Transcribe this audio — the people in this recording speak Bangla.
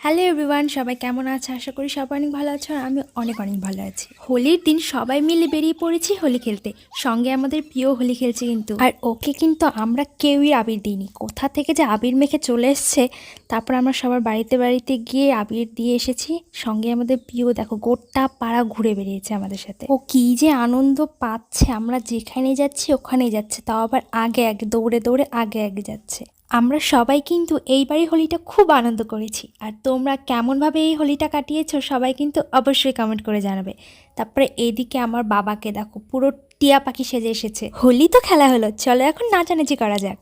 হ্যালো এভরিওয়ান, সবাই কেমন আছে? আশা করি সবাই অনেক ভালো আছো। আর আমি অনেক অনেক ভালো আছি। হোলির দিন সবাই মিলে বেরিয়ে পড়েছি হোলি খেলতে। সঙ্গে আমাদের প্রিয় হোলি খেলছে কিন্তু, আর ওকে কিন্তু আমরা কেউই আবির দিইনি। কোথা থেকে যে আবির মেখে চলে এসছে, তারপর আমরা সবার বাড়িতে বাড়িতে গিয়ে আবির দিয়ে এসেছি। সঙ্গে আমাদের প্রিয়, দেখো গোটা পাড়া ঘুরে বেরিয়েছে আমাদের সাথে। ও কি যে আনন্দ পাচ্ছে, আমরা যেখানে যাচ্ছি ওখানেই যাচ্ছে, তাও আবার আগে আগে দৌড়ে দৌড়ে আগে আগে যাচ্ছে। আমরা সবাই কিন্তু এইবারই হোলিটা খুব আনন্দ করেছি। আর তোমরা কেমনভাবে এই হোলিটা কাটিয়েছো সবাই কিন্তু অবশ্যই কমেন্ট করে জানাবে। তারপরে এইদিকে আমার বাবাকে দেখো, পুরো টিয়া পাখি সেজে এসেছে। হোলি তো খেলা হলো, চলো এখন নাচানাচি করা যাক।